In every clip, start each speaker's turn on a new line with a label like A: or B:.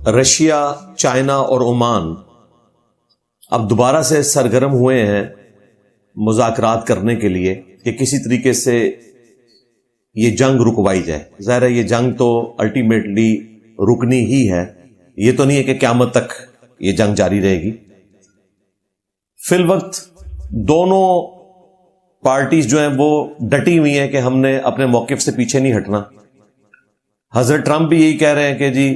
A: Russia, China اور Oman اب دوبارہ سے سرگرم ہوئے ہیں مذاکرات کرنے کے لیے کہ کسی طریقے سے یہ جنگ رکوائی جائے. ظاہر ہے یہ جنگ تو الٹیمیٹلی رکنی ہی ہے، یہ تو نہیں ہے کہ قیامت تک یہ جنگ جاری رہے گی. فی الوقت دونوں پارٹیز جو ہیں وہ ڈٹی ہوئی ہیں کہ ہم نے اپنے موقف سے پیچھے نہیں ہٹنا. حضرت ٹرمپ بھی یہی کہہ رہے ہیں کہ جی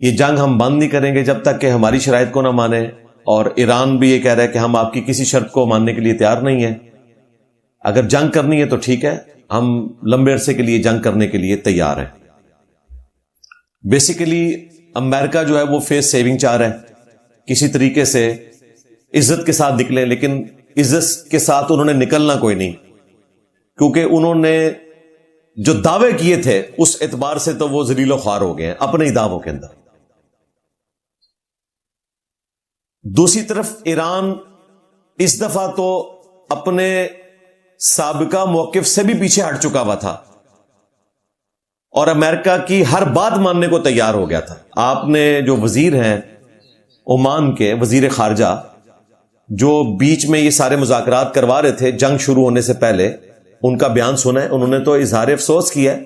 A: یہ جنگ ہم بند نہیں کریں گے جب تک کہ ہماری شرائط کو نہ مانیں، اور ایران بھی یہ کہہ رہا ہے کہ ہم آپ کی کسی شرط کو ماننے کے لیے تیار نہیں ہیں. اگر جنگ کرنی ہے تو ٹھیک ہے، ہم لمبے عرصے کے لیے جنگ کرنے کے لیے تیار ہیں. بیسیکلی امریکہ جو ہے وہ فیس سیونگ چاہ رہا ہے، کسی طریقے سے عزت کے ساتھ نکلیں، لیکن عزت کے ساتھ انہوں نے نکلنا کوئی نہیں، کیونکہ انہوں نے جو دعوے کیے تھے اس اعتبار سے تو وہ ذلیل و خوار ہو گئے ہیں اپنے ہی دعووں کے اندر. دوسری طرف ایران اس دفعہ تو اپنے سابقہ موقف سے بھی پیچھے ہٹ چکا ہوا تھا اور امریکہ کی ہر بات ماننے کو تیار ہو گیا تھا. آپ نے جو وزیر ہیں عمان کے وزیر خارجہ، جو بیچ میں یہ سارے مذاکرات کروا رہے تھے جنگ شروع ہونے سے پہلے، ان کا بیان سنا ہے. انہوں نے تو اظہار افسوس کیا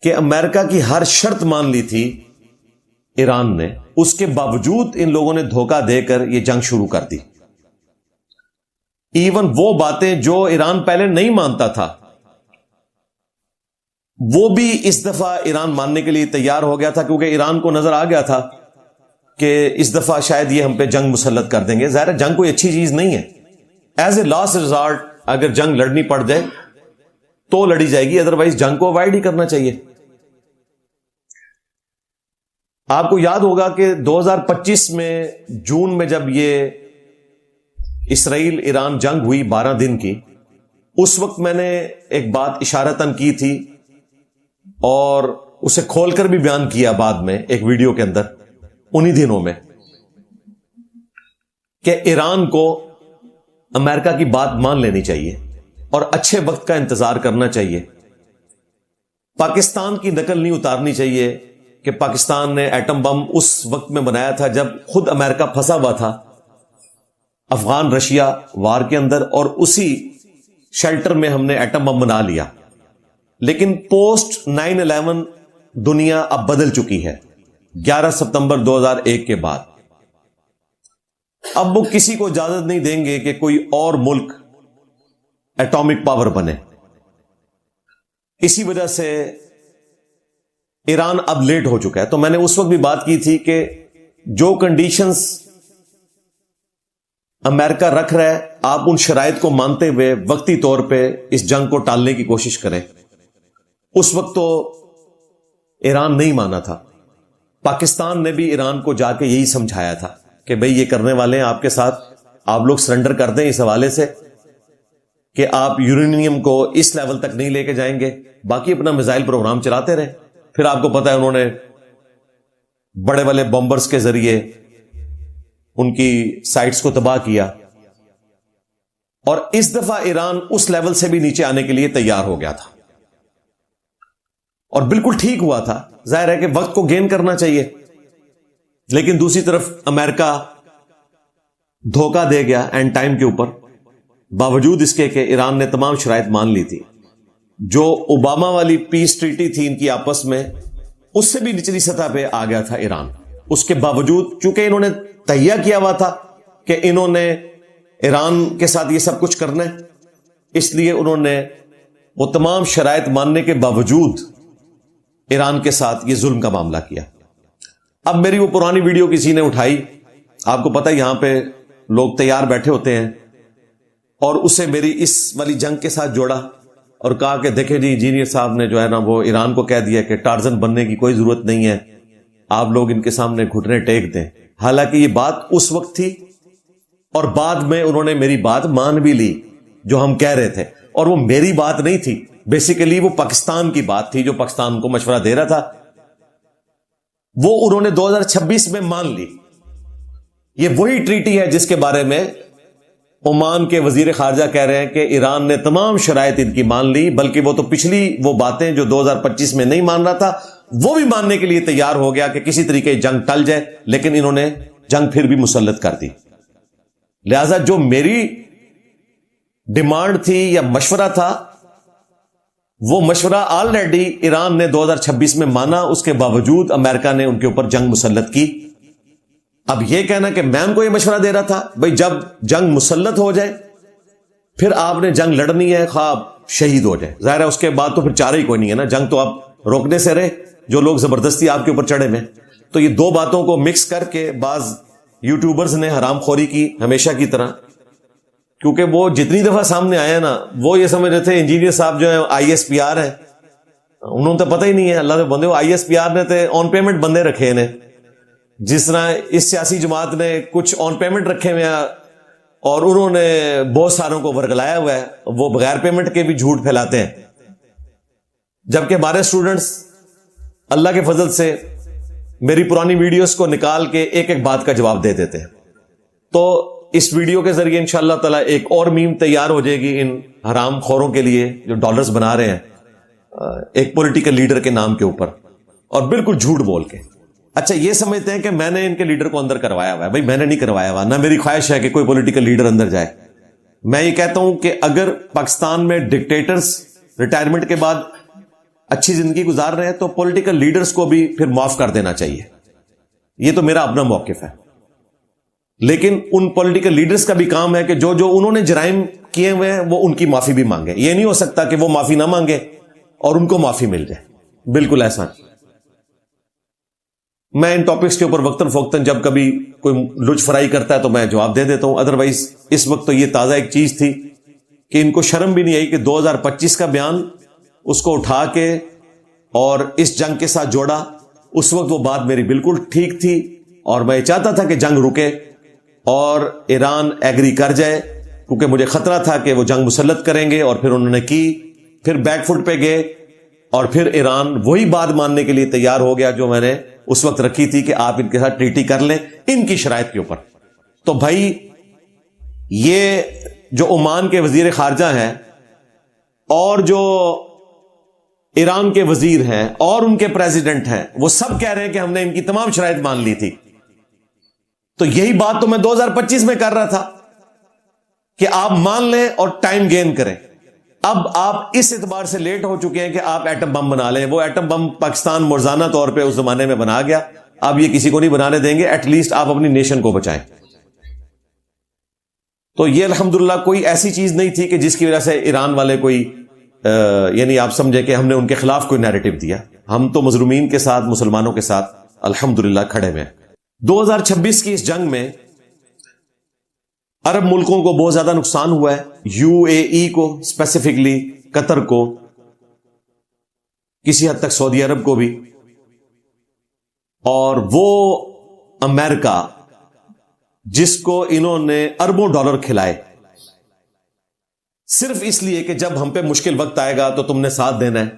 A: کہ امریکہ کی ہر شرط مان لی تھی ایران نے، اس کے باوجود ان لوگوں نے دھوکہ دے کر یہ جنگ شروع کر دی. ایون وہ باتیں جو ایران پہلے نہیں مانتا تھا وہ بھی اس دفعہ ایران ماننے کے لیے تیار ہو گیا تھا، کیونکہ ایران کو نظر آ گیا تھا کہ اس دفعہ شاید یہ ہم پہ جنگ مسلط کر دیں گے. ظاہر ہے جنگ کوئی اچھی چیز نہیں ہے، ایز اے لاسٹ ریزارٹ اگر جنگ لڑنی پڑ جائے تو لڑی جائے گی، ادروائز جنگ کو اوائڈ ہی کرنا چاہیے. آپ کو یاد ہوگا کہ 2025 میں جون میں جب یہ اسرائیل ایران جنگ ہوئی 12 دن کی، اس وقت میں نے ایک بات اشارتاً کی تھی اور اسے کھول کر بھی بیان کیا بعد میں ایک ویڈیو کے اندر انہی دنوں میں، کہ ایران کو امریکہ کی بات مان لینی چاہیے اور اچھے وقت کا انتظار کرنا چاہیے. پاکستان کی نقل نہیں اتارنی چاہیے کہ پاکستان نے ایٹم بم اس وقت میں بنایا تھا جب خود امریکہ پھنسا ہوا تھا افغان رشیا وار کے اندر، اور اسی شیلٹر میں ہم نے ایٹم بم بنا لیا. لیکن پوسٹ 9/11 دنیا اب بدل چکی ہے 11 ستمبر 2001 کے بعد. اب وہ کسی کو اجازت نہیں دیں گے کہ کوئی اور ملک ایٹامک پاور بنے. اسی وجہ سے ایران اب لیٹ ہو چکا ہے. تو میں نے اس وقت بھی بات کی تھی کہ جو کنڈیشنز امریکہ رکھ رہا ہے آپ ان شرائط کو مانتے ہوئے وقتی طور پہ اس جنگ کو ٹالنے کی کوشش کریں. اس وقت تو ایران نہیں مانا تھا، پاکستان نے بھی ایران کو جا کے یہی سمجھایا تھا کہ بھئی یہ کرنے والے ہیں آپ کے ساتھ، آپ لوگ سرنڈر کر دیں اس حوالے سے کہ آپ یورینیم کو اس لیول تک نہیں لے کے جائیں گے، باقی اپنا میزائل پروگرام چلاتے رہے. پھر آپ کو پتا ہے انہوں نے بڑے والے بمبرز کے ذریعے ان کی سائٹس کو تباہ کیا، اور اس دفعہ ایران اس لیول سے بھی نیچے آنے کے لیے تیار ہو گیا تھا اور بالکل ٹھیک ہوا تھا. ظاہر ہے کہ وقت کو گین کرنا چاہیے، لیکن دوسری طرف امریکہ دھوکہ دے گیا اینڈ ٹائم کے اوپر، باوجود اس کے کہ ایران نے تمام شرائط مان لی تھی. جو اوباما والی پیس ٹریٹی تھی ان کی آپس میں، اس سے بھی نچلی سطح پہ آ گیا تھا ایران. اس کے باوجود چونکہ انہوں نے تہیہ کیا ہوا تھا کہ انہوں نے ایران کے ساتھ یہ سب کچھ کرنا ہے، اس لیے انہوں نے وہ تمام شرائط ماننے کے باوجود ایران کے ساتھ یہ ظلم کا معاملہ کیا. اب میری وہ پرانی ویڈیو کسی نے اٹھائی، آپ کو پتہ یہاں پہ لوگ تیار بیٹھے ہوتے ہیں، اور اسے میری اس والی جنگ کے ساتھ جوڑا اور کہا کہ دیکھیں جی انجینئر صاحب نے جو ہے نا وہ ایران کو کہہ دیا کہ ٹارزن بننے کی کوئی ضرورت نہیں ہے، آپ لوگ ان کے سامنے گھٹنے ٹیک دیں. حالانکہ یہ بات اس وقت تھی اور بعد میں انہوں نے میری بات مان بھی لی جو ہم کہہ رہے تھے، اور وہ میری بات نہیں تھی، بیسیکلی وہ پاکستان کی بات تھی جو پاکستان کو مشورہ دے رہا تھا، وہ انہوں نے 2026 میں مان لی. یہ وہی ٹریٹی ہے جس کے بارے میں عمان کے وزیر خارجہ کہہ رہے ہیں کہ ایران نے تمام شرائط ان کی مان لی، بلکہ وہ تو پچھلی وہ باتیں جو 2025 میں نہیں مان رہا تھا وہ بھی ماننے کے لیے تیار ہو گیا کہ کسی طریقے جنگ ٹل جائے، لیکن انہوں نے جنگ پھر بھی مسلط کر دی. لہذا جو میری ڈیمانڈ تھی یا مشورہ تھا، وہ مشورہ آلریڈی ایران نے 2026 میں مانا، اس کے باوجود امریکہ نے ان کے اوپر جنگ مسلط کی. اب یہ کہنا کہ میں ان کو یہ مشورہ دے رہا تھا بھئی جب جنگ مسلط ہو جائے پھر آپ نے جنگ لڑنی ہے، خواب شہید ہو جائے، ظاہر ہے اس کے بعد تو پھر چارہ ہی کوئی نہیں ہے نا، جنگ تو آپ روکنے سے رہے جو لوگ زبردستی آپ کے اوپر چڑھے ہوئے. تو یہ دو باتوں کو مکس کر کے بعض یوٹیوبرز نے حرام خوری کی ہمیشہ کی طرح، کیونکہ وہ جتنی دفعہ سامنے آیا نا وہ یہ سمجھ رہے تھے انجینئر صاحب جو ہیں ISPR ہیں، انہوں نے تو پتہ ہی نہیں ہے اللہ کے بندے، وہ ISPR نے تو آن پیمنٹ بندے رکھے ہیں، جس طرح اس سیاسی جماعت نے کچھ آن پیمنٹ رکھے ہوئے ہیں اور انہوں نے بہت ساروں کو ورگلایا ہوا ہے، وہ بغیر پیمنٹ کے بھی جھوٹ پھیلاتے ہیں. جبکہ ہمارے اسٹوڈنٹس اللہ کے فضل سے میری پرانی ویڈیوز کو نکال کے ایک ایک بات کا جواب دے دیتے ہیں. تو اس ویڈیو کے ذریعے انشاءاللہ تعالی ایک اور میم تیار ہو جائے گی ان حرام خوروں کے لیے جو ڈالرز بنا رہے ہیں ایک پولیٹیکل لیڈر کے نام کے اوپر، اور بالکل جھوٹ بول کے. اچھا یہ سمجھتے ہیں کہ میں نے ان کے لیڈر کو اندر کروایا ہوا ہے. بھائی میں نے نہیں کروایا ہوا، نہ میری خواہش ہے کہ کوئی پولیٹیکل لیڈر اندر جائے. میں یہ کہتا ہوں کہ اگر پاکستان میں ڈکٹیٹرز ریٹائرمنٹ کے بعد اچھی زندگی گزار رہے ہیں تو پولیٹیکل لیڈرز کو بھی پھر معاف کر دینا چاہیے. یہ تو میرا اپنا موقف ہے. لیکن ان پولیٹیکل لیڈرز کا بھی کام ہے کہ جو انہوں نے جرائم کیے ہوئے ہیں وہ ان کی معافی بھی مانگے. یہ نہیں ہو سکتا کہ وہ معافی نہ مانگے اور ان کو معافی مل جائے، بالکل ایسا. میں ان ٹاپکس کے اوپر وقتاً فوقتاً جب کبھی کوئی لچ فرائی کرتا ہے تو میں جواب دے دیتا ہوں. ادروائز اس وقت تو یہ تازہ ایک چیز تھی کہ ان کو شرم بھی نہیں آئی کہ 2025 کا بیان اس کو اٹھا کے اور اس جنگ کے ساتھ جوڑا. اس وقت وہ بات میری بالکل ٹھیک تھی اور میں چاہتا تھا کہ جنگ رکے اور ایران ایگری کر جائے، کیونکہ مجھے خطرہ تھا کہ وہ جنگ مسلط کریں گے، اور پھر انہوں نے کی، پھر بیک فٹ پہ گئے اور پھر ایران وہی بات ماننے کے لیے تیار ہو گیا جو میں نے اس وقت رکھی تھی کہ آپ ان کے ساتھ ٹریٹی کر لیں ان کی شرائط کے اوپر. تو بھائی یہ جو عمان کے وزیر خارجہ ہیں اور جو ایران کے وزیر ہیں اور ان کے پریزیڈنٹ ہیں، وہ سب کہہ رہے ہیں کہ ہم نے ان کی تمام شرائط مان لی تھی. تو یہی بات تو میں 2025 میں کر رہا تھا کہ آپ مان لیں اور ٹائم گین کریں. اب آپ اس اعتبار سے لیٹ ہو چکے ہیں کہ آپ ایٹم بم بنا لیں. وہ ایٹم بم پاکستان مرزانہ طور پہ اس زمانے میں بنا گیا، اب یہ کسی کو نہیں بنانے دیں گے. ایٹ لیسٹ آپ اپنی نیشن کو بچائیں. تو یہ الحمدللہ کوئی ایسی چیز نہیں تھی کہ جس کی وجہ سے ایران والے کوئی یعنی آپ سمجھے کہ ہم نے ان کے خلاف کوئی نیریٹو دیا. ہم تو مظلومین کے ساتھ، مسلمانوں کے ساتھ الحمدللہ کھڑے ہوئے. 2026 کی اس جنگ میں عرب ملکوں کو بہت زیادہ نقصان ہوا ہے. UAE کو اسپیسیفکلی، قطر کو، کسی حد تک سعودی عرب کو بھی، اور وہ امریکہ جس کو انہوں نے اربوں ڈالر کھلائے صرف اس لیے کہ جب ہم پہ مشکل وقت آئے گا تو تم نے ساتھ دینا ہے،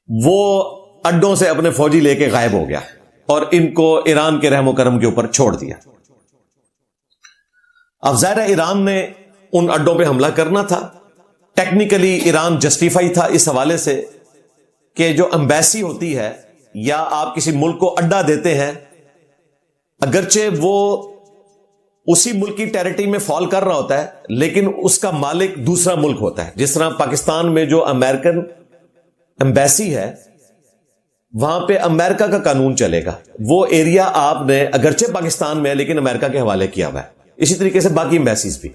A: وہ اڈوں سے اپنے فوجی لے کے غائب ہو گیا اور ان کو ایران کے رحم و کرم کے اوپر چھوڑ دیا. اب ظاہر ایران نے ان اڈوں پہ حملہ کرنا تھا. ٹیکنیکلی ایران جسٹیفائی تھا اس حوالے سے کہ جو ایمبیسی ہوتی ہے یا آپ کسی ملک کو اڈا دیتے ہیں، اگرچہ وہ اسی ملک کی ٹیریٹری میں فال کر رہا ہوتا ہے لیکن اس کا مالک دوسرا ملک ہوتا ہے. جس طرح پاکستان میں جو امریکن ایمبیسی ہے وہاں پہ امریکہ کا قانون چلے گا. وہ ایریا آپ نے اگرچہ پاکستان میں ہے لیکن امریکہ کے حوالے کیا ہوا ہے. اسی طریقے سے باقی ایمبیسیز بھی.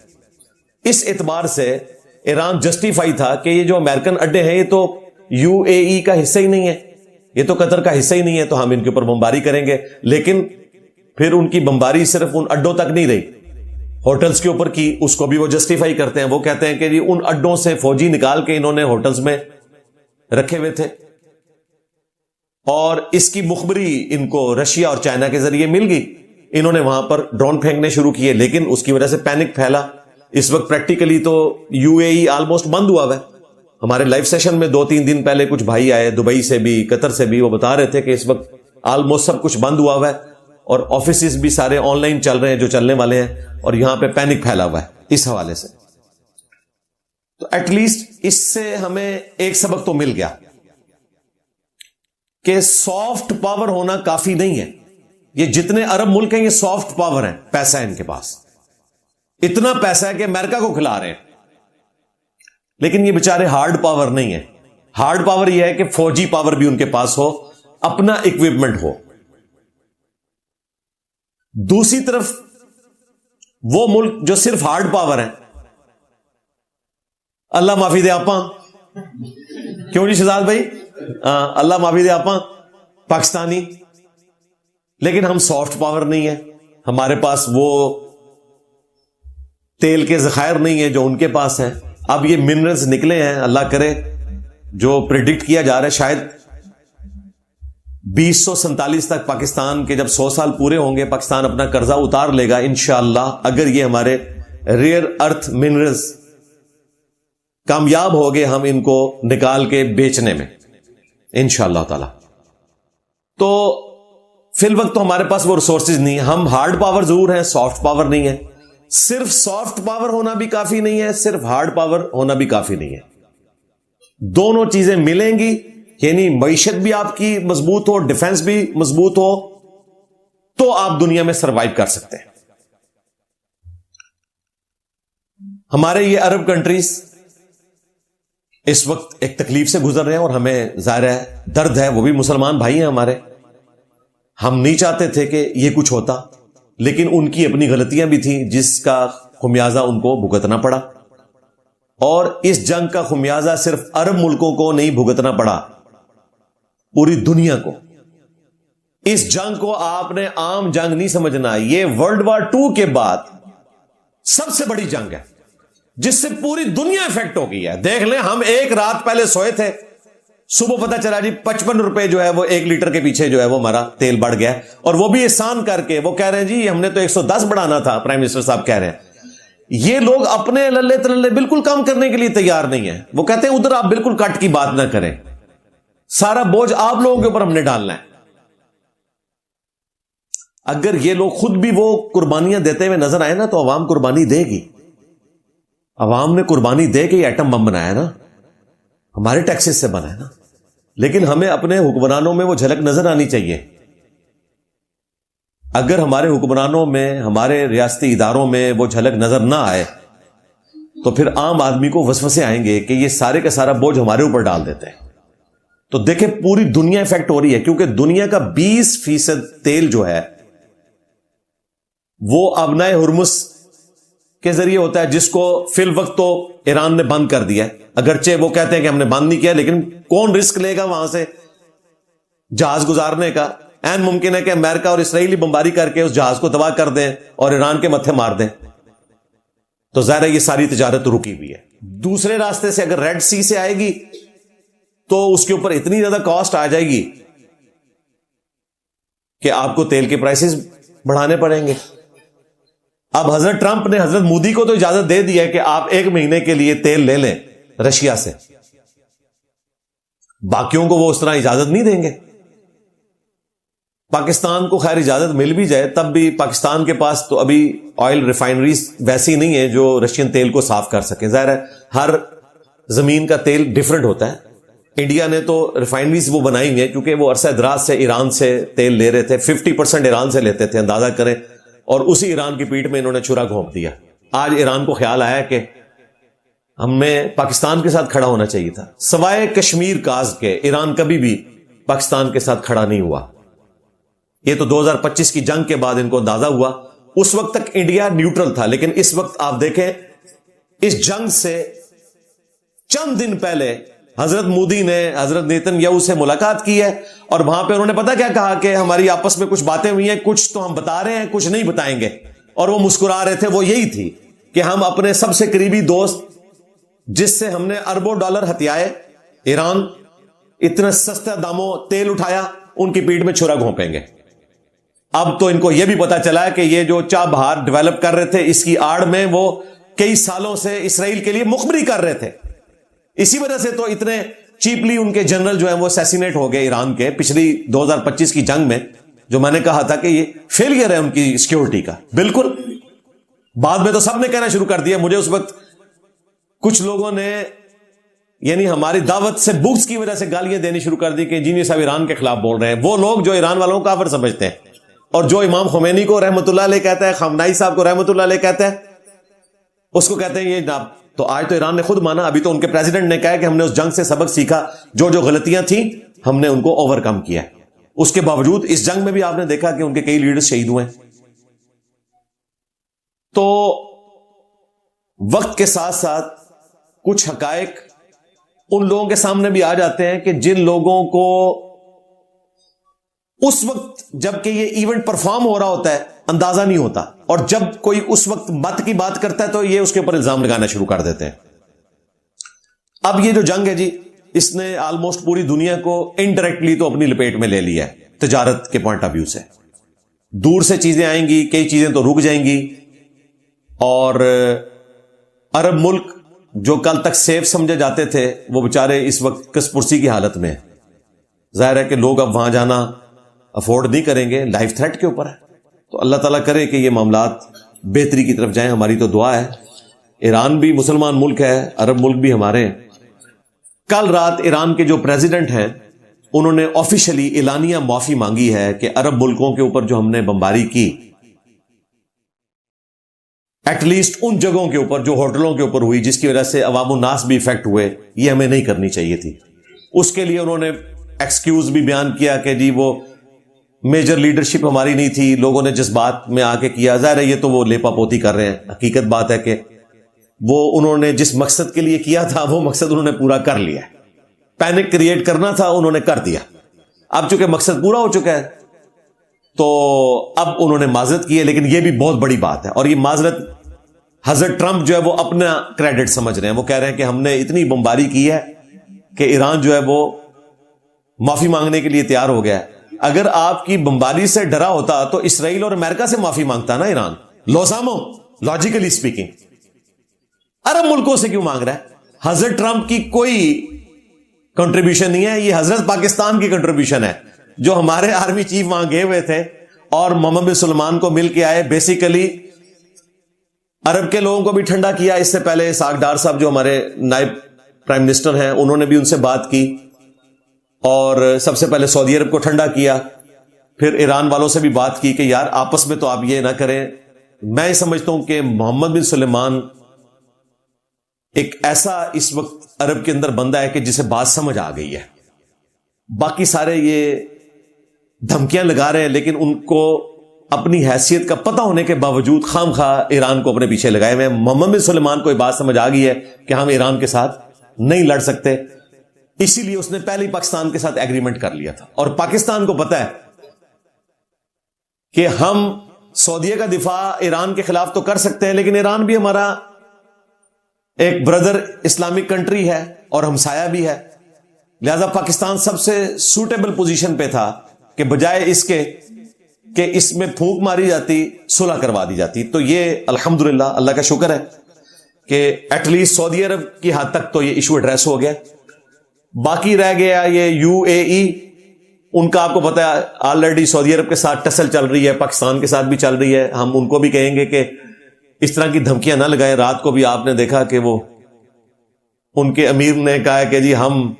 A: اس اعتبار سے ایران جسٹیفائی تھا کہ یہ جو امریکن اڈے ہیں یہ تو UAE کا حصہ ہی نہیں ہے، یہ تو قطر کا حصہ ہی نہیں ہے، تو ہم ان کے اوپر بمباری کریں گے. لیکن پھر ان کی بمباری صرف ان اڈوں تک نہیں رہی، ہوٹلز کے اوپر کی. اس کو بھی وہ جسٹیفائی کرتے ہیں. وہ کہتے ہیں کہ ان اڈوں سے فوجی نکال کے انہوں نے ہوٹلز میں رکھے ہوئے تھے اور اس کی مخبری ان کو رشیا اور چائنا کے ذریعے مل گئی. انہوں نے وہاں پر ڈرون پھینکنے شروع کیے لیکن اس کی وجہ سے پینک پھیلا. اس وقت پریکٹیکلی تو UAE آلموسٹ بند ہوا ہے. ہمارے لائیو سیشن میں 2-3 دن پہلے کچھ بھائی آئے دبئی سے بھی، قطر سے بھی، وہ بتا رہے تھے کہ اس وقت آلموسٹ سب کچھ بند ہوا ہے اور آفیسز بھی سارے آن لائن چل رہے ہیں جو چلنے والے ہیں، اور یہاں پہ پینک پھیلا ہوا ہے اس حوالے سے. تو ایٹ لیسٹ اس سے ہمیں ایک سبق تو مل گیا کہ سافٹ پاور ہونا کافی نہیں ہے. یہ جتنے عرب ملک ہیں یہ سافٹ پاور ہیں, پیسہ ہے ان کے پاس, اتنا پیسہ ہے کہ امریکہ کو کھلا رہے ہیں, لیکن یہ بیچارے ہارڈ پاور نہیں ہے. ہارڈ پاور یہ ہے کہ فوجی پاور بھی ان کے پاس ہو, اپنا اکوپمنٹ ہو. دوسری طرف وہ ملک جو صرف ہارڈ پاور ہیں, اللہ معافی دے آپاں, کیوں جی شہزاد بھائی, اللہ معافی دے آپاں, پاکستانی, لیکن ہم سافٹ پاور نہیں ہے, ہمارے پاس وہ تیل کے ذخائر نہیں ہیں جو ان کے پاس ہیں. اب یہ منرلز نکلے ہیں, اللہ کرے جو پریڈکٹ کیا جا رہا ہے شاید 2047 تک پاکستان کے جب 100 سال پورے ہوں گے پاکستان اپنا قرضہ اتار لے گا انشاءاللہ, اگر یہ ہمارے ریئر ارتھ منرلز کامیاب ہو گئے ہم ان کو نکال کے بیچنے میں انشاءاللہ تعالی. تو فی الوقت تو ہمارے پاس وہ ریسورسز نہیں ہیں. ہم ہارڈ پاور ضرور ہیں, سافٹ پاور نہیں ہے. صرف سافٹ پاور ہونا بھی کافی نہیں ہے, صرف ہارڈ پاور ہونا بھی کافی نہیں ہے. دونوں چیزیں ملیں گی, یعنی معیشت بھی آپ کی مضبوط ہو, ڈیفنس بھی مضبوط ہو, تو آپ دنیا میں سروائیو کر سکتے ہیں. ہمارے یہ عرب کنٹریز اس وقت ایک تکلیف سے گزر رہے ہیں, اور ہمیں ظاہر ہے درد ہے, وہ بھی مسلمان بھائی ہیں ہمارے. ہم نہیں چاہتے تھے کہ یہ کچھ ہوتا, لیکن ان کی اپنی غلطیاں بھی تھیں جس کا خمیازہ ان کو بھگتنا پڑا. اور اس جنگ کا خمیازہ صرف عرب ملکوں کو نہیں بھگتنا پڑا, پوری دنیا کو. اس جنگ کو آپ نے عام جنگ نہیں سمجھنا, یہ ورلڈ وار 2 کے بعد سب سے بڑی جنگ ہے جس سے پوری دنیا افیکٹ ہو گئی ہے. دیکھ لیں, ہم ایک رات پہلے سوئے تھے, صبح پتہ چلا جی 55 روپے جو ہے وہ 1 لیٹر کے پیچھے جو ہے وہ ہمارا تیل بڑھ گیا, اور وہ بھی احسان کر کے. وہ کہہ رہے ہیں جی ہم نے تو 110 بڑھانا تھا, پرائم منسٹر صاحب کہہ رہے ہیں. یہ لوگ اپنے للے تللے بالکل کم کرنے کے لیے تیار نہیں ہیں. وہ کہتے ہیں ادھر آپ بالکل کٹ کی بات نہ کریں, سارا بوجھ آپ لوگوں کے اوپر ہم نے ڈالنا ہے. اگر یہ لوگ خود بھی وہ قربانیاں دیتے ہوئے نظر آئے نا, تو عوام قربانی دے گی. عوام نے قربانی دے کے یہ ایٹم بم بنایا نا, ہمارے ٹیکسز سے بنا ہے نا. لیکن ہمیں اپنے حکمرانوں میں وہ جھلک نظر آنی چاہیے. اگر ہمارے حکمرانوں میں, ہمارے ریاستی اداروں میں وہ جھلک نظر نہ آئے, تو پھر عام آدمی کو وسوسے آئیں گے کہ یہ سارے کا سارا بوجھ ہمارے اوپر ڈال دیتے ہیں. تو دیکھیں پوری دنیا افیکٹ ہو رہی ہے, کیونکہ دنیا کا 20% تیل جو ہے وہ ابنائے ہرمز کے ذریعے ہوتا ہے, جس کو فی الوقت تو ایران نے بند کر دیا ہے. اگرچہ وہ کہتے ہیں کہ ہم نے بند نہیں کیا, لیکن کون رسک لے گا وہاں سے جہاز گزارنے کا؟ این ممکن ہے کہ امریکہ اور اسرائیلی بمباری کر کے اس جہاز کو تباہ کر دیں اور ایران کے متھے مار دیں. تو ظاہر ہے یہ ساری تجارت رکی ہوئی ہے. دوسرے راستے سے اگر ریڈ سی سے آئے گی تو اس کے اوپر اتنی زیادہ کاسٹ آ جائے گی کہ آپ کو تیل کے پرائسز بڑھانے پڑیں گے. اب حضرت ٹرمپ نے حضرت مودی کو تو اجازت دے دی ہے کہ آپ 1 مہینے کے لیے تیل لے لیں رشیا سے, باقیوں کو وہ اس طرح اجازت نہیں دیں گے. پاکستان کو خیر اجازت مل بھی جائے تب بھی پاکستان کے پاس تو ابھی آئل ریفائنریز ویسی نہیں ہے جو رشین تیل کو صاف کر سکیں. ظاہر ہے ہر زمین کا تیل ڈیفرنٹ ہوتا ہے. انڈیا نے تو ریفائنریز وہ بنائی ہیں کیونکہ وہ عرصہ دراز سے ایران سے تیل لے رہے تھے, 50% ایران سے لیتے تھے, اندازہ کریں, اور اسی ایران کی پیٹ میں انہوں نے چھرا گھونپ دیا. آج ایران کو خیال آیا کہ ہمیں پاکستان کے ساتھ کھڑا ہونا چاہیے تھا. سوائے کشمیر کاز کے ایران کبھی بھی پاکستان کے ساتھ کھڑا نہیں ہوا. یہ تو 2025 کی جنگ کے بعد ان کو اندازہ ہوا. اس وقت تک انڈیا نیوٹرل تھا, لیکن اس وقت آپ دیکھیں اس جنگ سے چند دن پہلے حضرت مودی نے حضرت نیتن یاہو سے ملاقات کی ہے, اور وہاں پہ انہوں نے پتا کیا کہا کہ ہماری آپس میں کچھ باتیں ہوئی ہیں, کچھ تو ہم بتا رہے ہیں, کچھ نہیں بتائیں گے. اور وہ مسکرا رہے تھے. وہ یہی تھی کہ ہم اپنے سب سے قریبی دوست جس سے ہم نے اربوں ڈالر ہتھیائے, ایران, اتنا سستا داموں تیل اٹھایا, ان کی پیٹ میں چھرا گھونپیں گے. اب تو ان کو یہ بھی پتا چلا ہے کہ یہ جو چاہ بہار ڈیولپ کر رہے تھے اس کی آڑ میں وہ کئی سالوں سے اسرائیل کے لیے مخبری کر رہے تھے. اسی وجہ سے تو اتنے چیپلی ان کے جنرل جو ہیں وہ اسیسینیٹ ہو گئے ایران کے پچھلی 2025 کی جنگ میں, جو میں نے کہا تھا کہ یہ فیلئر ہے ان کی سیکیورٹی کا. بالکل بعد میں تو سب نے کہنا شروع کر دیا. مجھے اس وقت کچھ لوگوں نے یعنی ہماری دعوت سے بغض کی وجہ سے گالیاں دینی شروع کر دی کہ جی صاحب ایران کے خلاف بول رہے ہیں. وہ لوگ جو ایران والوں کو کافر سمجھتے ہیں اور جو امام خمینی کو رحمت اللہ علیہ کہتا ہے, خامنائی صاحب کو رحمت اللہ علیہ کہتا ہے, اس کو کہتے ہیں یہ جناب. تو آج تو ایران نے خود مانا, ابھی تو ان کے پریزیڈنٹ نے کہا کہ ہم نے اس جنگ سے سبق سیکھا, جو جو غلطیاں تھیں ہم نے ان کو اوور کم کیا. اس کے باوجود اس جنگ میں بھی آپ نے دیکھا کہ ان کے کئی لیڈرز شہید ہوئے. تو وقت کے ساتھ ساتھ کچھ حقائق ان لوگوں کے سامنے بھی آ جاتے ہیں کہ جن لوگوں کو اس وقت جب کہ یہ ایونٹ پرفارم ہو رہا ہوتا ہے اندازہ نہیں ہوتا, اور جب کوئی اس وقت مت کی بات کرتا ہے تو یہ اس کے اوپر الزام لگانا شروع کر دیتے ہیں. اب یہ جو جنگ ہے جی, اس نے آلموسٹ پوری دنیا کو انڈائریکٹلی تو اپنی لپیٹ میں لے لیا ہے تجارت کے پوائنٹ آف ویو سے. دور سے چیزیں آئیں گی, کئی چیزیں تو رک جائیں گی, اور عرب ملک جو کل تک سیف سمجھے جاتے تھے وہ بیچارے اس وقت کس پرسی کی حالت میں. ظاہر ہے کہ لوگ اب وہاں جانا افورڈ نہیں کریں گے, لائف تھریٹ کے اوپر ہے. تو اللہ تعالیٰ کرے کہ یہ معاملات بہتری کی طرف جائیں, ہماری تو دعا ہے. ایران بھی مسلمان ملک ہے, عرب ملک بھی ہمارے ہیں. کل رات ایران کے جو پریزیڈنٹ ہیں انہوں نے آفیشلی اعلانیہ معافی مانگی ہے کہ عرب ملکوں کے اوپر جو ہم نے بمباری کی, ایٹ لیسٹ ان جگہوں کے اوپر جو ہوٹلوں کے اوپر ہوئی جس کی وجہ سے عوام الناس بھی افیکٹ ہوئے, یہ ہمیں نہیں کرنی چاہیے تھی. اس کے لیے انہوں نے ایکسکیوز بھی بیان کیا کہ جی وہ میجر لیڈرشپ ہماری نہیں تھی, لوگوں نے جس بات میں آ کے کیا. ظاہر ہے یہ تو وہ لیپا پوتی کر رہے ہیں. حقیقت بات ہے کہ وہ انہوں نے جس مقصد کے لیے کیا تھا وہ مقصد انہوں نے پورا کر لیا. پینک کریٹ کرنا تھا انہوں نے کر دیا. اب چونکہ مقصد پورا ہو چکا ہے تو اب انہوں نے معذرت کی ہے, لیکن یہ بھی بہت بڑی بات ہے. اور یہ معذرت حضرت ٹرمپ جو ہے وہ اپنا کریڈٹ سمجھ رہے ہیں. وہ کہہ رہے ہیں کہ ہم نے اتنی بمباری کی ہے کہ ایران جو ہے وہ معافی مانگنے کے لیے تیار ہو گیا ہے. اگر آپ کی بمباری سے ڈرا ہوتا تو اسرائیل اور امریکہ سے معافی مانگتا نا ایران. لوزامو لاجیکلی اسپیکنگ عرب ملکوں سے کیوں مانگ رہا ہے؟ حضرت ٹرمپ کی کوئی کنٹریبیوشن نہیں ہے, یہ حضرت پاکستان کی کنٹریبیوشن ہے, جو ہمارے آرمی چیف وہاں گئے ہوئے تھے اور محمد بن سلمان کو مل کے آئے. بیسیکلی عرب کے لوگوں کو بھی ٹھنڈا کیا. اس سے پہلے اسحاق ڈار صاحب جو ہمارے نائب پرائم منسٹر ہیں انہوں نے بھی ان سے بات کی, اور سب سے پہلے سعودی عرب کو ٹھنڈا کیا. پھر ایران والوں سے بھی بات کی کہ یار آپس میں تو آپ یہ نہ کریں. میں یہ سمجھتا ہوں کہ محمد بن سلیمان ایک ایسا اس وقت عرب کے اندر بندہ ہے کہ جسے بات سمجھ آ گئی ہے. باقی سارے یہ دھمکیاں لگا رہے ہیں, لیکن ان کو اپنی حیثیت کا پتہ ہونے کے باوجود خام خواہ ایران کو اپنے پیچھے لگائے ہوئے ہیں. محمد بن سلیمان کو یہ بات سمجھ آ گئی ہے کہ ہم ایران کے ساتھ نہیں لڑ سکتے, اسی لیے اس نے پہلے ہی پاکستان کے ساتھ ایگریمنٹ کر لیا تھا. اور پاکستان کو پتہ ہے کہ ہم سعودیہ کا دفاع ایران کے خلاف تو کر سکتے ہیں, لیکن ایران بھی ہمارا ایک بردر اسلامک کنٹری ہے اور ہمسایہ بھی ہے. لہذا پاکستان سب سے سوٹیبل پوزیشن پہ تھا کہ بجائے اس کے کہ اس میں پھونک ماری جاتی, صلح کروا دی جاتی. تو یہ الحمدللہ اللہ کا شکر ہے کہ ایٹ لیسٹ سعودی عرب کی حد تک تو یہ ایشو ایڈریس ہو گیا. باقی رہ گیا یہ یو اے ای, ان کا آپ کو پتا ہے آلریڈی سعودی عرب کے ساتھ ٹسل چل رہی ہے, پاکستان کے ساتھ بھی چل رہی ہے. ہم ان کو بھی کہیں گے کہ اس طرح کی دھمکیاں نہ لگائیں. رات کو بھی آپ نے دیکھا کہ وہ ان کے امیر نے کہا کہ جی ہم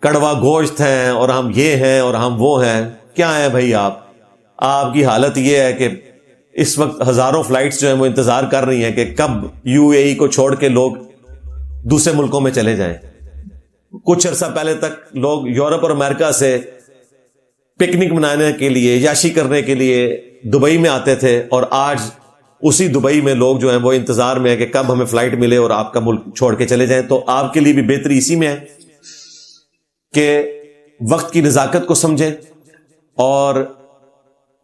A: کڑوا گوشت ہیں اور ہم یہ ہیں اور ہم وہ ہیں. کیا ہیں بھائی آپ کی حالت یہ ہے کہ اس وقت ہزاروں فلائٹس جو ہیں وہ انتظار کر رہی ہیں کہ کب یو اے ای کو چھوڑ کے لوگ دوسرے ملکوں میں چلے جائیں. کچھ عرصہ پہلے تک لوگ یورپ اور امریکہ سے پکنک منانے کے لیے, یاشی کرنے کے لیے دبئی میں آتے تھے, اور آج اسی دبئی میں لوگ جو ہیں وہ انتظار میں ہے کہ کب ہمیں فلائٹ ملے اور آپ کا ملک چھوڑ کے چلے جائیں. تو آپ کے لیے بھی بہتری اسی میں ہے کہ وقت کی نزاکت کو سمجھیں اور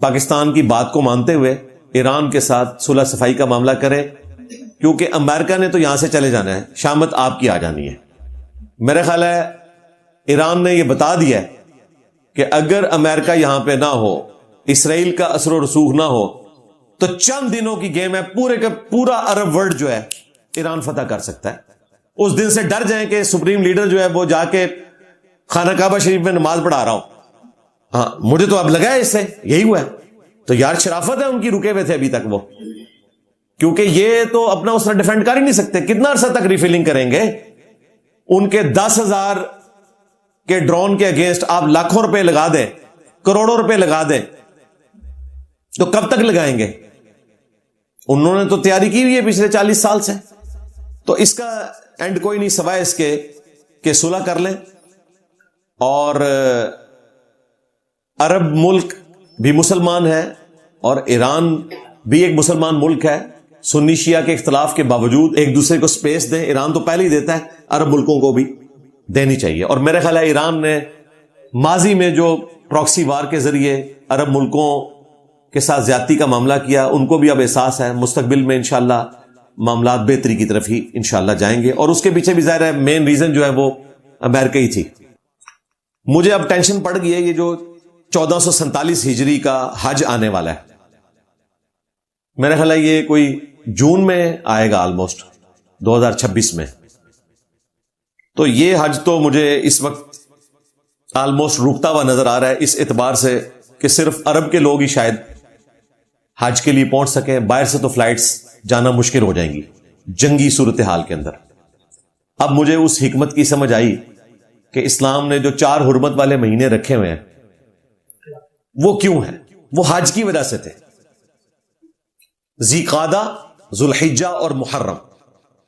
A: پاکستان کی بات کو مانتے ہوئے ایران کے ساتھ صلح صفائی کا معاملہ کریں, کیونکہ امریکہ نے تو یہاں سے چلے جانا ہے, شامت آپ کی آ جانی ہے. میرا خیال ہے ایران نے یہ بتا دیا ہے کہ اگر امریکہ یہاں پہ نہ ہو, اسرائیل کا اثر و رسوخ نہ ہو, تو چند دنوں کی گیم ہے, پورے کا پورا عرب ورلڈ جو ہے ایران فتح کر سکتا ہے. اس دن سے ڈر جائیں کہ سپریم لیڈر جو ہے وہ جا کے خانہ کعبہ شریف میں نماز پڑھا رہا ہوں. ہاں مجھے تو اب لگا ہے اس سے یہی ہوا ہے. تو یار شرافت ہے ان کی, رکے ہوئے تھے ابھی تک وہ, کیونکہ یہ تو اپنا اس طرح ڈیفینڈ کر ہی نہیں سکتے. کتنا عرصہ تک ریفیلنگ کریں گے؟ ان کے 10,000 کے ڈرون کے اگینسٹ آپ لاکھوں روپے لگا دیں, کروڑوں روپے لگا دیں, تو کب تک لگائیں گے؟ انہوں نے تو تیاری کی ہوئی ہے پچھلے 40 سال سے. تو اس کا اینڈ کوئی نہیں سوائے اس کے کہ صلح کر لیں. اور عرب ملک بھی مسلمان ہے اور ایران بھی ایک مسلمان ملک ہے. سنی شیعہ کے اختلاف کے باوجود ایک دوسرے کو سپیس دیں. ایران تو پہلے ہی دیتا ہے, عرب ملکوں کو بھی دینی چاہیے. اور میرا خیال ہے ایران نے ماضی میں جو پراکسی وار کے ذریعے عرب ملکوں کے ساتھ زیادتی کا معاملہ کیا, ان کو بھی اب احساس ہے. مستقبل میں انشاءاللہ معاملات بہتری کی طرف ہی انشاءاللہ جائیں گے. اور اس کے پیچھے بھی ظاہر ہے مین ریزن جو ہے وہ امریکہ ہی تھی. مجھے اب ٹینشن پڑ گئی ہے یہ جو 1447 ہجری کا حج آنے والا ہے. میرا خیال ہے یہ کوئی جون میں آئے گا, آلموسٹ 2026 میں. تو یہ حج تو مجھے اس وقت آلموسٹ رکتا ہوا نظر آ رہا ہے, اس اعتبار سے کہ صرف عرب کے لوگ ہی شاید حج کے لیے پہنچ سکیں. باہر سے تو فلائٹس جانا مشکل ہو جائیں گی جنگی صورتحال کے اندر. اب مجھے اس حکمت کی سمجھ آئی کہ اسلام نے جو 4 حرمت والے مہینے رکھے ہوئے ہیں وہ کیوں ہیں؟ وہ حج کی وجہ سے تھے. ذی قعدہ, ذوالحجہ اور محرم.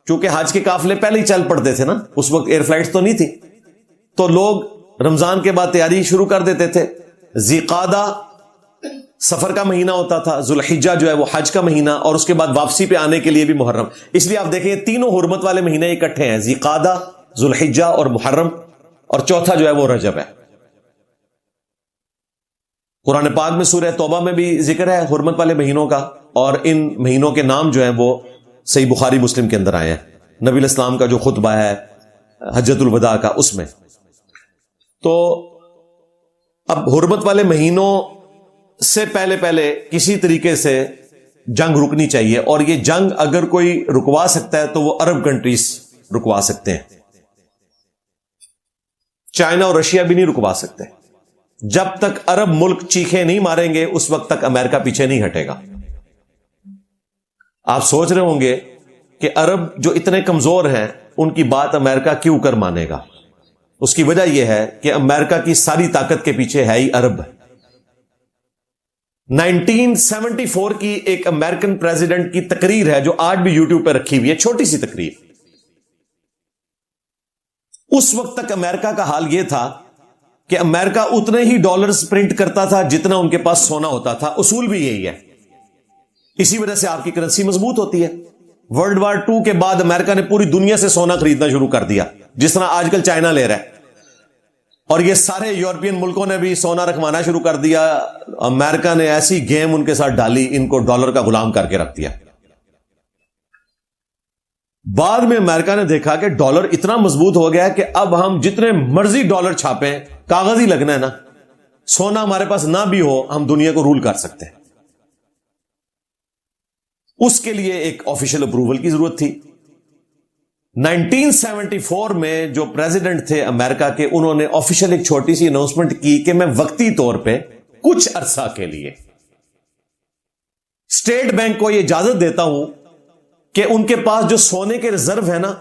A: چونکہ حج کے قافلے پہلے ہی چل پڑتے تھے نا, اس وقت ایئر فلائٹس تو نہیں تھی, تو لوگ رمضان کے بعد تیاری شروع کر دیتے تھے. ذی قعدہ سفر کا مہینہ ہوتا تھا, ذوالحجہ جو ہے وہ حج کا مہینہ, اور اس کے بعد واپسی پہ آنے کے لیے بھی محرم. اس لیے آپ دیکھیں تینوں حرمت والے مہینے اکٹھے ہیں, ذی قعدہ, ذوالحجہ اور محرم, اور چوتھا جو ہے وہ رجب ہے. قرآن پاک میں سورہ توبہ میں بھی ذکر ہے حرمت والے مہینوں کا, اور ان مہینوں کے نام جو ہیں وہ صحیح بخاری مسلم کے اندر آئے ہیں. نبی علیہ السلام کا جو خطبہ ہے حجۃ الوداع کا, اس میں. تو اب حرمت والے مہینوں سے پہلے کسی طریقے سے جنگ رکنی چاہیے, اور یہ جنگ اگر کوئی رکوا سکتا ہے تو وہ عرب کنٹریز رکوا سکتے ہیں. چائنا اور رشیا بھی نہیں رکوا سکتے. جب تک عرب ملک چیخے نہیں ماریں گے اس وقت تک امریکہ پیچھے نہیں ہٹے گا. آپ سوچ رہے ہوں گے کہ عرب جو اتنے کمزور ہیں ان کی بات امریکہ کیوں کر مانے گا. اس کی وجہ یہ ہے کہ امریکہ کی ساری طاقت کے پیچھے ہے ہی عرب. 1974 کی ایک امریکن پریزیڈنٹ کی تقریر ہے جو آج بھی یوٹیوب پہ رکھی ہوئی ہے, چھوٹی سی تقریر. اس وقت تک امریکہ کا حال یہ تھا کہ امریکہ اتنے ہی ڈالرز پرنٹ کرتا تھا جتنا ان کے پاس سونا ہوتا تھا. اصول بھی یہی ہے, اسی وجہ سے آپ کی کرنسی مضبوط ہوتی ہے. ورلڈ وار 2 کے بعد امریکہ نے پوری دنیا سے سونا خریدنا شروع کر دیا, جس طرح آج کل چائنا لے رہا ہے, اور یہ سارے یورپین ملکوں نے بھی سونا رکھوانا شروع کر دیا. امریکہ نے ایسی گیم ان کے ساتھ ڈالی, ان کو ڈالر کا غلام کر کے رکھ دیا. بعد میں امریکہ نے دیکھا کہ ڈالر اتنا مضبوط ہو گیا کہ اب ہم جتنے مرضی ڈالر چھاپیں, کاغذ ہی لگنا ہے نا, سونا ہمارے پاس نہ بھی ہو ہم دنیا کو رول کر سکتے ہیں. اس کے لیے ایک آفیشیل اپروول کی ضرورت تھی. 1974 میں جو پریزیڈنٹ تھے امریکہ کے, انہوں نے آفیشیل ایک چھوٹی سی اناؤنسمنٹ کی کہ میں وقتی طور پہ کچھ عرصہ کے لیے اسٹیٹ بینک کو یہ اجازت دیتا ہوں کہ ان کے پاس جو سونے کے ریزرو ہے نا,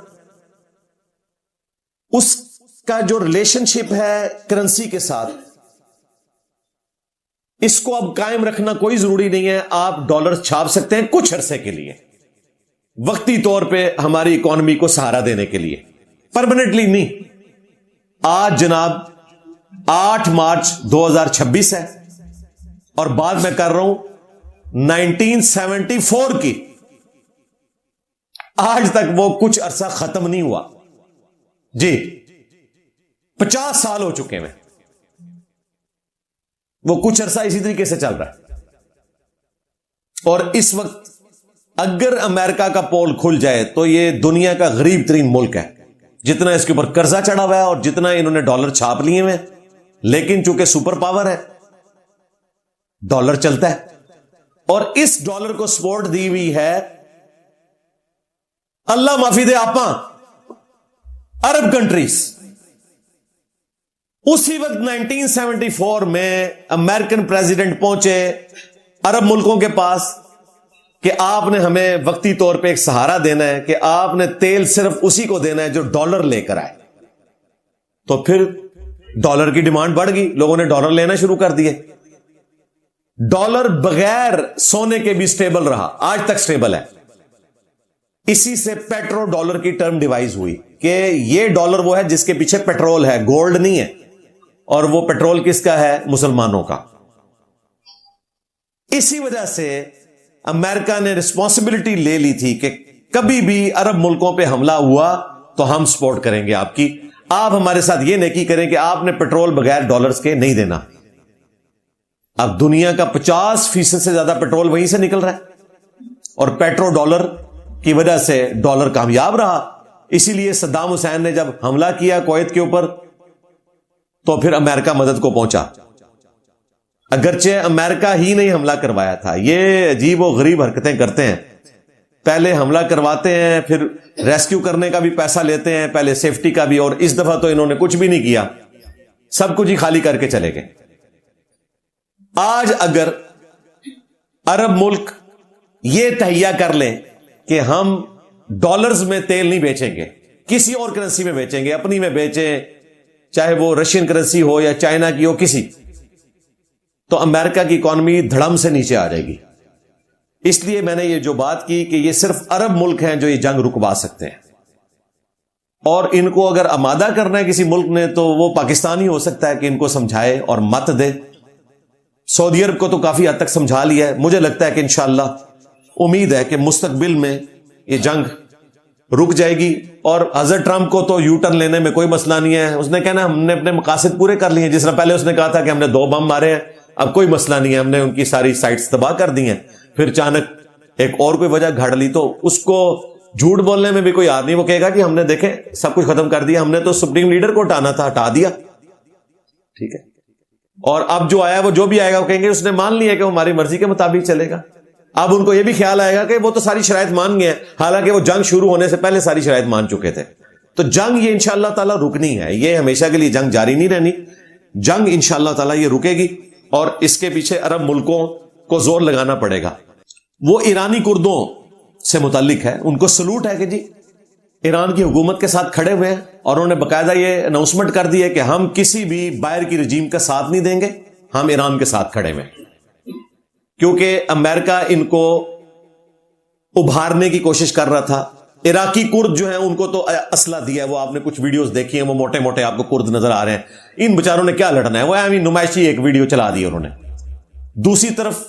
A: اس کا جو ریلیشن شپ ہے کرنسی کے ساتھ, اس کو اب قائم رکھنا کوئی ضروری نہیں ہے. آپ ڈالر چھاپ سکتے ہیں کچھ عرصے کے لیے, وقتی طور پہ ہماری اکانومی کو سہارا دینے کے لیے, پرماننٹلی نہیں. آج جناب 8 مارچ 2026 ہے, اور بات میں کر رہا ہوں 1974 کی. آج تک وہ کچھ عرصہ ختم نہیں ہوا جی, 50 سال ہو چکے ہیں. وہ کچھ عرصہ اسی طریقے سے چل رہا ہے. اور اس وقت اگر امریکہ کا پول کھل جائے تو یہ دنیا کا غریب ترین ملک ہے, جتنا اس کے اوپر قرضہ چڑھا ہوا ہے اور جتنا انہوں نے ڈالر چھاپ لیے ہوئے. لیکن چونکہ سپر پاور ہے, ڈالر چلتا ہے, اور اس ڈالر کو سپورٹ دی ہوئی ہے اللہ معافی دے آپاں عرب کنٹریز. اسی وقت 1974 میں امریکن پریزیڈنٹ پہنچے عرب ملکوں کے پاس کہ آپ نے ہمیں وقتی طور پہ ایک سہارا دینا ہے, کہ آپ نے تیل صرف اسی کو دینا ہے جو ڈالر لے کر آئے. تو پھر ڈالر کی ڈیمانڈ بڑھ گئی, لوگوں نے ڈالر لینا شروع کر دیے. ڈالر بغیر سونے کے بھی سٹیبل رہا, آج تک سٹیبل ہے. اسی سے پیٹرو ڈالر کی ٹرم ڈیوائز ہوئی کہ یہ ڈالر وہ ہے جس کے پیچھے پیٹرول ہے, گولڈ نہیں ہے, اور وہ پیٹرول کس کا ہے؟ مسلمانوں کا. اسی وجہ سے امریکہ نے رسپانسبلٹی لے لی تھی کہ کبھی بھی عرب ملکوں پہ حملہ ہوا تو ہم سپورٹ کریں گے آپ کی, آپ ہمارے ساتھ یہ نیکی کریں کہ آپ نے پیٹرول بغیر ڈالرز کے نہیں دینا. اب دنیا کا 50% سے زیادہ پیٹرول وہیں سے نکل رہا ہے, اور پیٹرو ڈالر کی وجہ سے ڈالر کامیاب رہا. اسی لیے صدام حسین نے جب حملہ کیا کویت کے اوپر تو پھر امریکہ مدد کو پہنچا, اگرچہ امریکہ ہی نہیں حملہ کروایا تھا. یہ عجیب و غریب حرکتیں کرتے ہیں, پہلے حملہ کرواتے ہیں, پھر ریسکیو کرنے کا بھی پیسہ لیتے ہیں, پہلے سیفٹی کا بھی, اور اس دفعہ تو انہوں نے کچھ بھی نہیں کیا, سب کچھ ہی خالی کر کے چلے گئے. آج اگر عرب ملک یہ تہیا کر لیں کہ ہم ڈالرز میں تیل نہیں بیچیں گے, کسی اور کرنسی میں بیچیں گے, اپنی میں بیچیں, چاہے وہ رشین کرنسی ہو یا چائنا کی ہو کسی, تو امریکہ کی اکانومی دھڑم سے نیچے آ جائے گی. اس لیے میں نے یہ جو بات کی کہ یہ صرف عرب ملک ہیں جو یہ جنگ رکوا سکتے ہیں, اور ان کو اگر آمادہ کرنا ہے کسی ملک نے تو وہ پاکستان ہی ہو سکتا ہے کہ ان کو سمجھائے اور مت دے. سعودی عرب کو تو کافی حد تک سمجھا لیا ہے. مجھے لگتا ہے کہ انشاءاللہ امید ہے کہ مستقبل میں یہ جنگ رک جائے گی, اور حضرت ٹرمپ کو تو یو ٹرن لینے میں کوئی مسئلہ نہیں ہے. اس نے کہنا ہم نے اپنے مقاصد پورے کر لیے ہیں. جس طرح پہلے اس نے کہا تھا کہ ہم نے 2 بم مارے ہیں, اب کوئی مسئلہ نہیں ہے, ہم نے ان کی ساری سائٹس تباہ کر دی ہیں. پھر اچانک ایک اور کوئی وجہ گھڑ لی تو اس کو جھوٹ بولنے میں بھی کوئی یاد نہیں. وہ کہے گا کہ ہم نے دیکھیں سب کچھ ختم کر دیا, ہم نے تو سپریم لیڈر کو ہٹانا تھا, ہٹا دیا. ٹھیک ہے, اور اب جو آیا وہ جو بھی آئے گا وہ کہیں گے اس نے مان لیا کہ وہ ہماری مرضی کے مطابق چلے گا. اب ان کو یہ بھی خیال آئے گا کہ وہ تو ساری شرائط مان گئے ہیں, حالانکہ وہ جنگ شروع ہونے سے پہلے ساری شرائط مان چکے تھے. تو جنگ یہ انشاءاللہ تعالی رکنی ہے, یہ ہمیشہ کے لیے جنگ جاری نہیں رہنی. جنگ انشاءاللہ تعالی یہ رکے گی, اور اس کے پیچھے عرب ملکوں کو زور لگانا پڑے گا. وہ ایرانی کردوں سے متعلق ہے, ان کو سلوٹ ہے کہ جی ایران کی حکومت کے ساتھ کھڑے ہوئے ہیں, اور انہوں نے باقاعدہ یہ اناؤنسمنٹ کر دی ہے کہ ہم کسی بھی باہر کی رجیم کا ساتھ نہیں دیں گے, ہم ایران کے ساتھ کھڑے ہوئے ہیں. کیونکہ امریکہ ان کو ابھارنے کی کوشش کر رہا تھا. عراقی کرد جو ہیں ان کو تو اسلحہ دیا ہے, وہ آپ نے کچھ ویڈیوز دیکھی ہیں, وہ موٹے موٹے آپ کو کرد نظر آ رہے ہیں. ان بیچاروں نے کیا لڑنا ہے, وہ نمائشی ایک ویڈیو چلا دی انہوں نے. دوسری طرف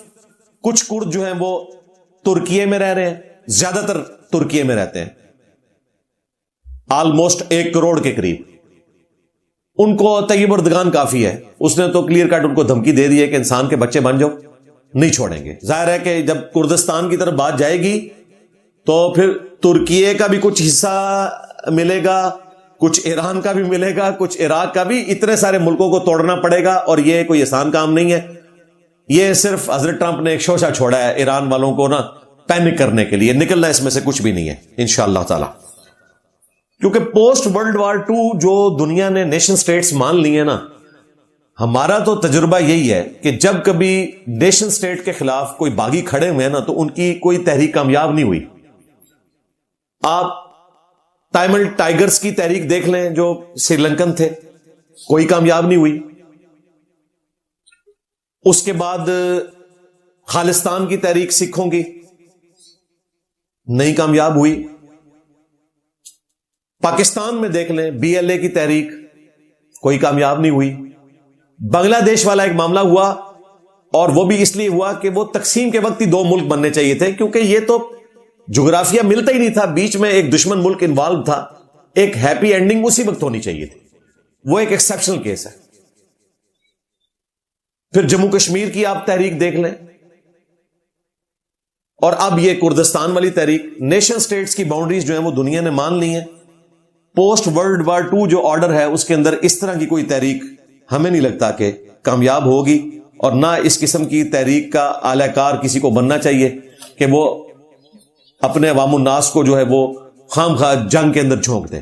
A: کچھ کرد جو ہیں وہ ترکیے میں رہ رہے ہیں, زیادہ تر ترکیے میں رہتے ہیں, آلموسٹ 1 کروڑ کے قریب. ان کو طیب اردگان کافی ہے, اس نے تو کلیئر کٹ ان کو دھمکی دے دی ہے کہ انسان کے بچے بن جاؤ, نہیں چھوڑیں گے. ظاہر ہے کہ جب کردستان کی طرف بات جائے گی تو پھر ترکیے کا بھی کچھ حصہ ملے گا, کچھ ایران کا بھی ملے گا, کچھ عراق کا بھی. اتنے سارے ملکوں کو توڑنا پڑے گا, اور یہ کوئی آسان کام نہیں ہے. یہ صرف حضرت ٹرمپ نے ایک شوشہ چھوڑا ہے ایران والوں کو نا پینک کرنے کے لیے, نکلنا اس میں سے کچھ بھی نہیں ہے انشاءاللہ تعالی. کیونکہ پوسٹ ورلڈ وار 2 جو دنیا نے نیشن سٹیٹس مان لی ہیں نا, ہمارا تو تجربہ یہی ہے کہ جب کبھی نیشن سٹیٹ کے خلاف کوئی باغی کھڑے ہوئے ہیں نا تو ان کی کوئی تحریک کامیاب نہیں ہوئی. آپ تامل ٹائگرز کی تحریک دیکھ لیں جو سری لنکن تھے, کوئی کامیاب نہیں ہوئی. اس کے بعد خالستان کی تحریک سکھوں کی نہیں کامیاب ہوئی. پاکستان میں دیکھ لیں BLA کی تحریک کوئی کامیاب نہیں ہوئی. بنگلہ دیش والا ایک معاملہ ہوا, اور وہ بھی اس لیے ہوا کہ وہ تقسیم کے وقت ہی 2 ملک بننے چاہیے تھے, کیونکہ یہ تو جغرافیہ ملتا ہی نہیں تھا, بیچ میں ایک دشمن ملک انوالو تھا. ایک ہیپی اینڈنگ اسی وقت ہونی چاہیے تھی, وہ ایک ایکسپشنل کیس ہے. پھر جموں کشمیر کی آپ تحریک دیکھ لیں, اور اب یہ کردستان والی تحریک. نیشن سٹیٹس کی باؤنڈریز جو ہیں وہ دنیا نے مان لی ہیں. پوسٹ ورلڈ وار 2 جو آرڈر ہے اس کے اندر اس طرح کی کوئی تحریک ہمیں نہیں لگتا کہ کامیاب ہوگی, اور نہ اس قسم کی تحریک کا اعلی کار کسی کو بننا چاہیے کہ وہ اپنے عوام الناس کو جو ہے وہ خام خواہ جنگ کے اندر جھونک دیں.